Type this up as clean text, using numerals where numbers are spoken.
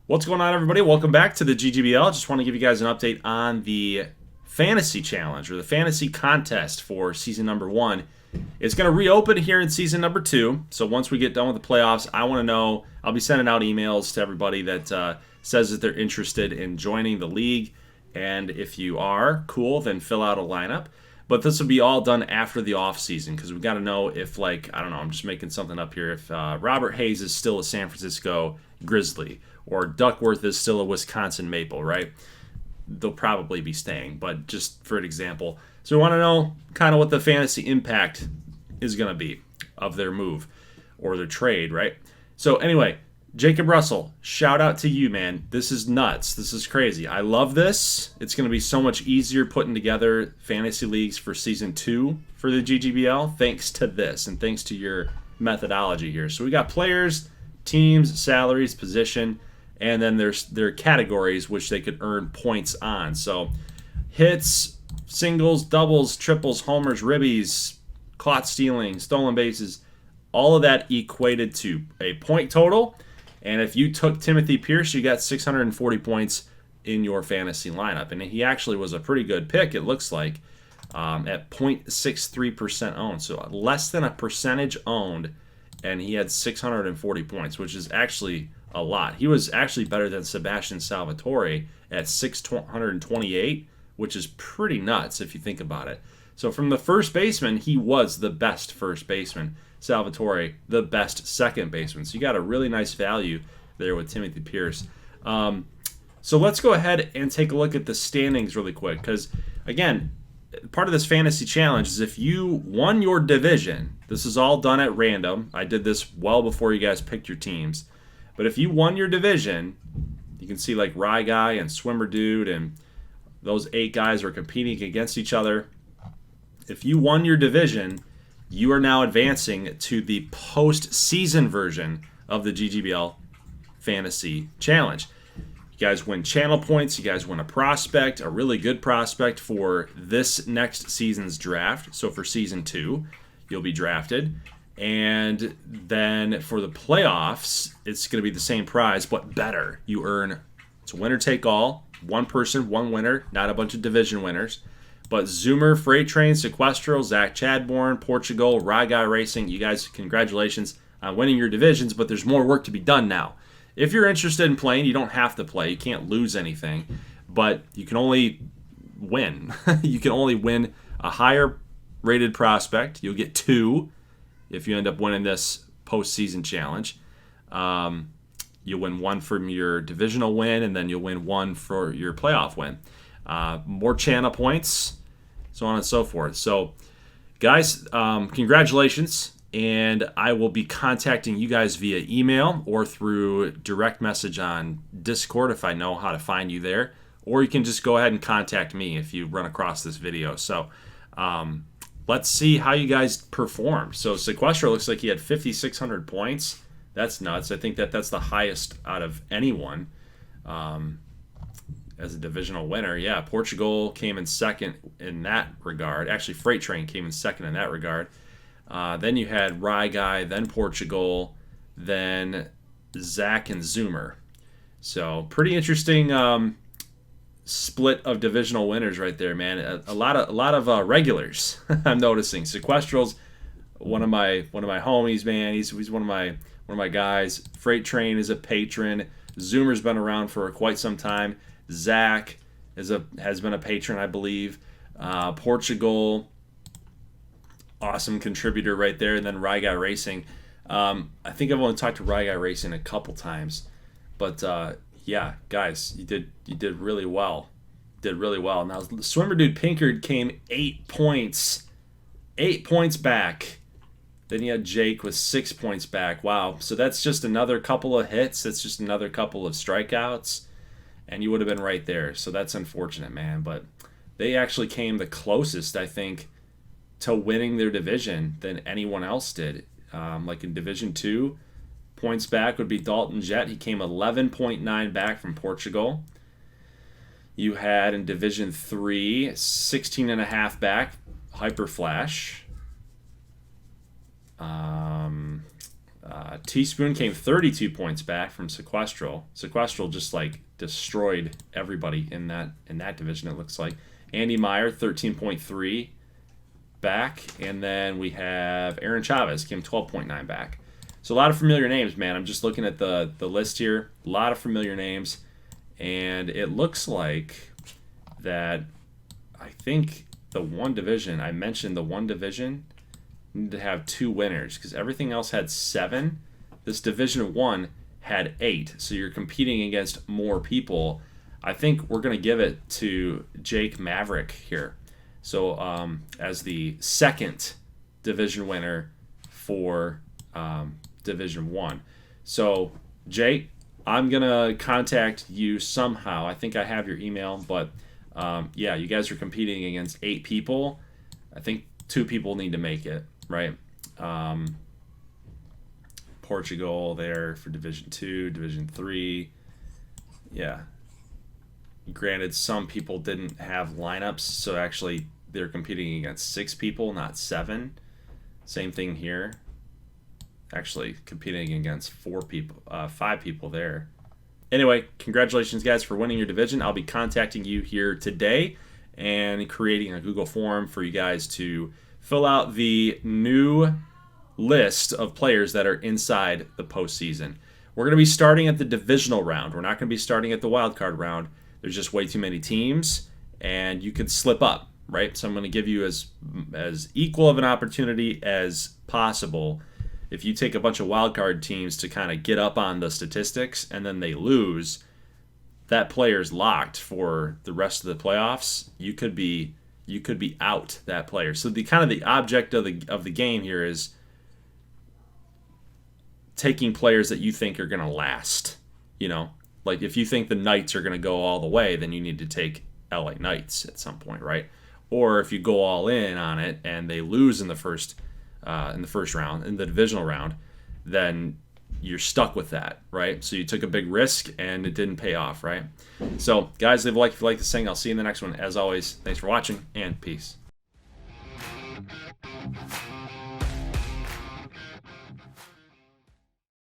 What's going on, everybody? Welcome back to the GGBL. Just want to give you guys an update on the fantasy challenge or the fantasy contest for season number 1. It's going to reopen here in season number 2. So once we get done with the playoffs, I want to know. I'll be sending out emails to everybody that says that they're interested in joining the league. And if you are, cool, then fill out a lineup. But this will be all done after the off season because we got to know if, like, I don't know, I'm just making something up here. If Robert Hayes is still a San Francisco Grizzly or Duckworth is still a Wisconsin Maple, right? They'll probably be staying, but just for an example. So we want to know kind of what the fantasy impact is going to be of their move or their trade, right? So anyway, Jacob Russell, shout out to you, man. This is nuts. This is crazy. I love this. It's going to be so much easier putting together fantasy leagues for season 2 for the GGBL thanks to this and thanks to your methodology here. So we got players, teams, salaries, position, and then there's their categories which they could earn points on. So hits, singles, doubles, triples, homers, ribbies, caught stealing, stolen bases, all of that equated to a point total. And if you took Timothy Pierce, you got 640 points in your fantasy lineup. And he actually was a pretty good pick, it looks like, at 0.63% owned. So less than a percentage owned, and he had 640 points, which is actually a lot. He was actually better than Sebastian Salvatore at 628, which is pretty nuts if you think about it. So from the first baseman, he was the best first baseman. Salvatore, the best second baseman. So you got a really nice value there with Timothy Pierce. So let's go ahead and take a look at the standings really quick. Because, again, part of this fantasy challenge is if you won your division, this is all done at random. I did this well before you guys picked your teams. But if you won your division, you can see like Rye Guy and Swimmer Dude and those 8 guys are competing against each other. If you won your division, you are now advancing to the post-season version of the GGBL Fantasy Challenge. You guys win channel points. You guys win a prospect, a really good prospect for this next season's draft. So for season 2, you'll be drafted. And then for the playoffs, it's going to be the same prize, but better. You earn, it's winner take all, one person, one winner, not a bunch of division winners. But Zoomer, Freight Train, Sequestral, Zach Chadbourne, Portugal, Rye Guy Racing, you guys, congratulations on winning your divisions, but there's more work to be done now. If you're interested in playing, you don't have to play. You can't lose anything, but you can only win. You can only win a higher rated prospect. You'll get 2 if you end up winning this postseason challenge. You'll win 1 from your divisional win, and then you'll win 1 for your playoff win. More channel points, so on and so forth. So, guys, congratulations. And I will be contacting you guys via email or through direct message on Discord if I know how to find you there. Or you can just go ahead and contact me if you run across this video. So let's see how you guys perform. So Sequestral looks like he had 5,600 points. That's nuts. I think that's the highest out of anyone as a divisional winner. Yeah, Portugal came in second in that regard. Actually, Freight Train came in second in that regard. Then you had Rye Guy, then Portugal, then Zach and Zoomer. So pretty interesting split of divisional winners right there, man. A lot of regulars. I'm noticing. Sequestral's one of my homies, man. He's one of my guys. Freight Train is a patron. Zoomer's been around for quite some time. Zach has been a patron, I believe. Portugal, awesome contributor right there, and then Rye Guy Racing. I think I've only talked to Rye Guy Racing a couple times, but yeah, guys, you did really well. Did really well. Now, Swimmer Dude Pinkard came 8 points back. Then you had Jake with 6 points back. Wow. So that's just another couple of hits. That's just another couple of strikeouts, and you would have been right there. So that's unfortunate, man. But they actually came the closest, I think, to winning their division than anyone else did. Like in Division 2, points back would be Dalton Jett. He came 11.9 back from Portugal. You had in Division 3, 16.5 back, Hyper Flash. Teaspoon came 32 points back from Sequestral. Sequestral just like destroyed everybody in that division, it looks like. Andy Meyer, 13.3 back. And then we have Aaron Chavez, came 12.9 back. So a lot of familiar names, man. I'm just looking at the list here. A lot of familiar names. And it looks like that I think the one division, I mentioned the one division, need to have 2 winners because everything else had 7. This Division 1 had 8. So you're competing against more people. I think we're going to give it to Jake Maverick here. So as the second division winner for Division 1. So, Jake, I'm going to contact you somehow. I think I have your email, but yeah, you guys are competing against 8 people. I think 2 people need to make it, right? Portugal there for Division 2, Division 3. Yeah. Granted, some people didn't have lineups, so actually they're competing against 6 people, not 7. Same thing here. Actually competing against 5 people there. Anyway, congratulations, guys, for winning your division. I'll be contacting you here today and creating a Google form for you guys to fill out the new list of players that are inside the postseason. We're going to be starting at the divisional round. We're not going to be starting at the wild card round. There's just way too many teams, and you could slip up, right? So I'm going to give you as equal of an opportunity as possible. If you take a bunch of wild card teams to kind of get up on the statistics and then they lose, that player's locked for the rest of the playoffs. You could be out that player. So the object of the game here is taking players that you think are going to last. You know, like if you think the Knights are going to go all the way, then you need to take LA Knights at some point, right? Or if you go all in on it and they lose in the first round, in the divisional round, then you're stuck with that, right? So you took a big risk and it didn't pay off, right? So, guys, if you like this thing, I'll see you in the next one. As always, thanks for watching and peace.